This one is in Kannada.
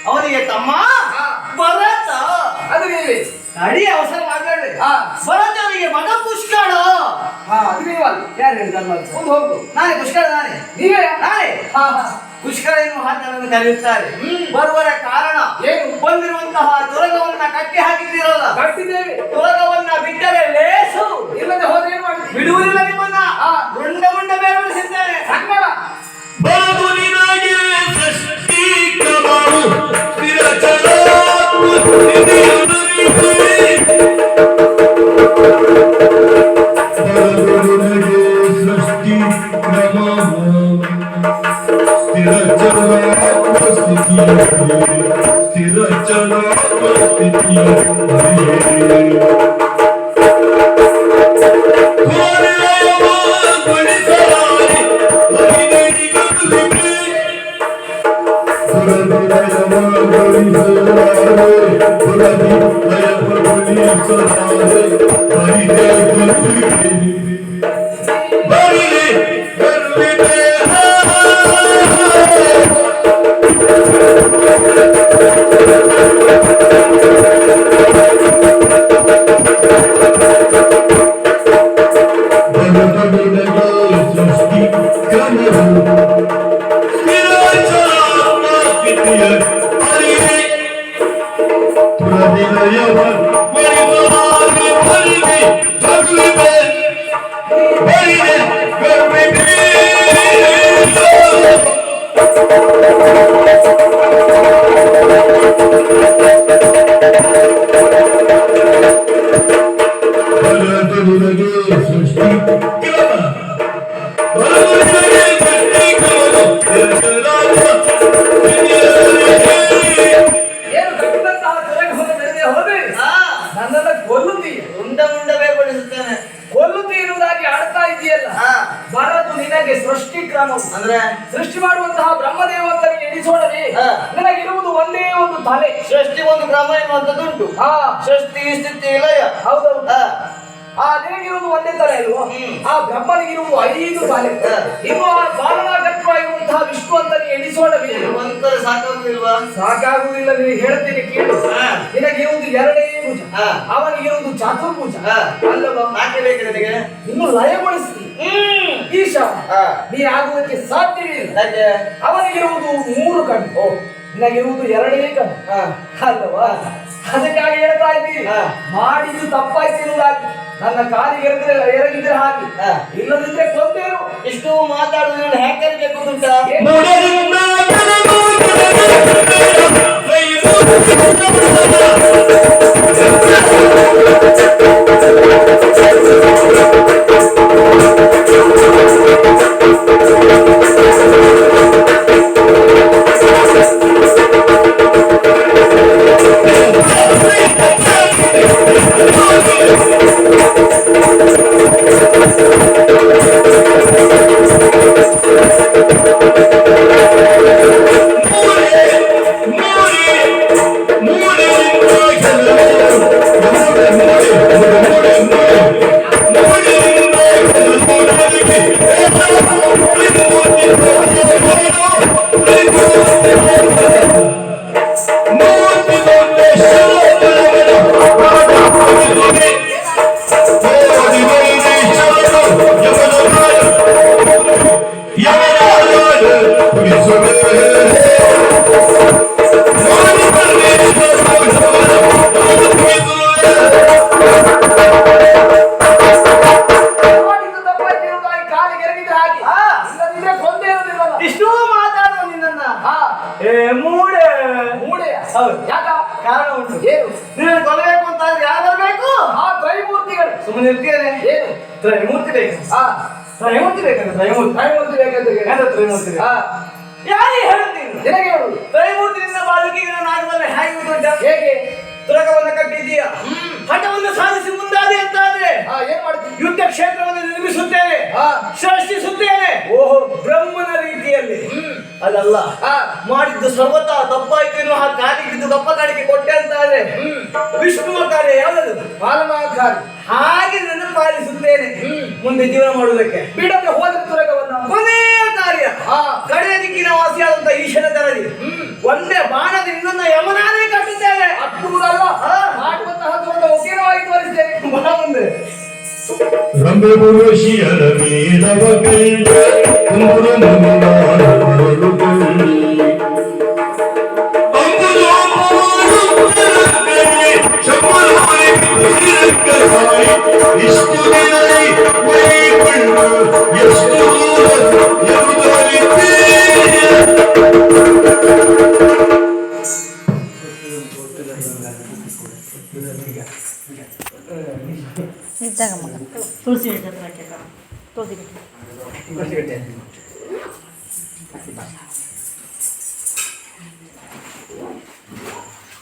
ಅವನಿಗೆ ತಮ್ಮ ಭರತ ಅದು ನೀವೇ ನಡಿ ಅವಸರ ಮಾಡಬೇಡ್ರಿ. ಭರತ ಅವನಿಗೆ ಮಗ ಪುಷ್ಕಳ. ಅದು ನೀವಲ್ಲ. ಯಾರು ಹೇಳಿದಲ್ಲ ಒಂದು ಹೋಗು. ನಾನೇ ಪುಷ್ಕಳ, ನಾನೇ ನೀವೇ ನಾನೇ ಪುಷ್ಕಳ ಎನ್ನುವ ಹಾಕನ್ನು ಕರೆಯುತ್ತಾರೆ. ಬರುವರ ಕಾರಣ ಏನು? ಬಂದಿರುವಂತಹ ತುರಗವನ್ನ ಕಟ್ಟಿ ಹಾಕಿದ್ದೀರಲ್ಲ, ಕಟ್ಟಿದ್ದೇವೆ. ತುರಗವನ್ನ ಬಿಟ್ಟರೆ ಲೇಸು, ಇಲ್ಲದೆ ಹೋದ್ರೆ ಏನು ಮಾಡಿ ಬಿಡುವುದಿಲ್ಲ ನಿಮ್ಮನ್ನ. ರುಂಡ ಮುಂಡ ಬೇರ್ಪಡಿಸಿದ್ದೇನೆ. ಸಂಗಡ ಬರದು ನಿನಗೆ ಸೃಷ್ಟಿ ಕ್ರಮವು ಸ್ಥಿರಚಲ ಸೃಷ್ಟಿ ಕ್ರಮ ಅಂದ್ರೆ ಸೃಷ್ಟಿ ಮಾಡುವಂತಹ ಬ್ರಹ್ಮದೇವತನಿಗೆ ಎಣಿಸೋಣವೇ ನಿನಗಿರುವುದು ಒಂದೇ ಒಂದು ತಲೆ. ಸೃಷ್ಟಿ ಒಂದು ಕ್ರಮ ಎನ್ನುವಂಥದ್ದುಂಟು. ಸೃಷ್ಟಿ ಸ್ಥಿತಿ ಲಯ. ಹೌದೌದು. ನಿನಗಿರುವುದು ಒಂದೇ ತಲೆ ಅಲ್ವಾ? ಆ ಬ್ರಹ್ಮನಿಗಿರುವುದು 5 ತಲೆ. ಇನ್ನು ಆ ಬಾಲನಾಗತ್ವಾಗಿರುವಂತಹ ವಿಷ್ಣು ಅಂತ ಎಣಿಸೋಣವೇ? ಒಂದ್ಸಲ ಸಾಕಾಗುದಿಲ್ವಾ? ಸಾಕಾಗುವುದಿಲ್ಲ. ನಿನಗೆ ಹೇಳ್ತೀನಿ ಕೇಳು. ನಿನಗಿರುವುದು 2 ಭುಜ, ಅವನಿಗಿರುವುದು ಚತುರ್ಭುಜ ಅಲ್ಲವಾ? ನಾಕೆ ಬೇಕು ನಿನಗೆ. ಇನ್ನು ಲಯಗೊಳಿಸಿ ಈಶ ನೀ ಆಗುವುದಕ್ಕೆ ಸಾಧ್ಯವಿಲ್ಲ. ಅವನಿಗಿರುವುದು 3 ಕಣ್ಣು, ನಿನಗಿರುವುದು 2 ಕಣ್ಣು ಅಲ್ಲವಾ? ಅದಕ್ಕಾಗಿ ಹೇಳ್ತಾ ಇದ್ದೀರಿ, ಮಾಡಿದ್ದು ತಪ್ಪಾಯ್ತಿರುವುದಾಗಿ ನನ್ನ ಕಾಲಿಗೆ ಎರಗಿದ್ರೆ ಹಾಗೆ, ಇಲ್ಲದಿದ್ರೆ ಕೊಂದೇನು. ಇಷ್ಟು ಮಾತಾಡುವುದನ್ನು ಹ್ಯಾಕರ್ಬೇಕು ಅಂತ ಏನು ತ್ರೈಮೂರ್ತಿ ಬೇಕು. ಆ ತ್ರೈಮೂರ್ತಿ ಬೇಕಂದ್ರೆ ತ್ರೈಮೂರ್ತಿ ತ್ರೈಮೂರ್ತಿ ಬೇಕಂತ ಹೇಳಿ. ಎಂತ ತ್ರೈಮೂರ್ತಿ ಬೇಕು? ಆ ಯಾರಿಗೆ ಹೇಳ್ತೀನಿ? ನಿನಗೆ ಹೇಳುದು ತ್ರೈಮೂರ್ತಿಯಿಂದ ಬಾಲಕಿಗೆ ನಾನು ಆಗಬಲ್ಲ ಹೇಗೆ ಉಂಟ? ಹೇಗೆ ತುರಗವನ್ನು ಕಟ್ಟಿದ್ದೀಯ, ಹಠವನ್ನು ಸಾಧಿಸಿ ಮುಂದಾದೆ ಅಂತಾದ್ರೆ ಏನ್ ಮಾಡ್ತೀನಿ? ಯುದ್ಧ ಕ್ಷೇತ್ರವನ್ನು ನಿರ್ಮಿಸುತ್ತೇನೆ, ಆ ಸೃಷ್ಟಿಸುತ್ತೇನೆ. ಓಹೋ, ಬ್ರಹ್ಮನ ರೀತಿಯಲ್ಲಿ ಅದಲ್ಲ. ಮಾಡಿದ್ದು ಸರ್ವತಾ ತಪ್ಪಾಯ್ತು ಎನ್ನುವ ಕಾಲಿಗಿದ್ದು ಗಪ್ಪ ಕಾಣಿಕೆ ಕೊಟ್ಟೆ ಅಂತಾದ್ರೆ ವಿಷ್ಣುವ ಕಾರ್ಯ ಯಾವುದು? ಪಾಲನಾಕಾರಿ. ಹಾಗೆ ನನ್ನ ಪಾಲಿಸುತ್ತೇನೆ ಮುಂದೆ ಜೀವನ ಮಾಡುವುದಕ್ಕೆ. ಬಿಡದೆ ಹೋದ ತುರಗವನ್ನ ಕೊನೆಯ ಕಾರ್ಯ ಕಡೆಯ ದಿಕ್ಕಿನ ವಾಸಿಯಾದಂತ ಈಶನ ತರದಿ ಒಂದೇ ಬಾಣದ ಇನ್ನೊಂದು ಯಮನಾನೇ ಕಟ್ಟುತ್ತೇವೆ. ಅಟ್ಟುವುದಲ್ಲ ಮಾಡುವಂತಹ ತುರಗ ಉಗ್ರವಾಗಿ ತೋರಿಸ್ತೇನೆ. ಬಹಳ ಮುಂದೆ ರಂಗಭೂಷಿಯರ ಮೇಲವ ಕಂಡ ಕುಂಬುರ ಮಗುವಾರು ಕಂಡಿ ಅಂಬುದು ಶಂಭುರಾಯ ಇಷ್ಟು ದಿನೈ ಮೈಕೊಂಡು ಎಷ್ಟು ದೂರ ಎಂಬುದರಿದ್ದೇ ಇದ್ದಾಗ ಮಗ ತುಳಸಿ ತುಳಸಿ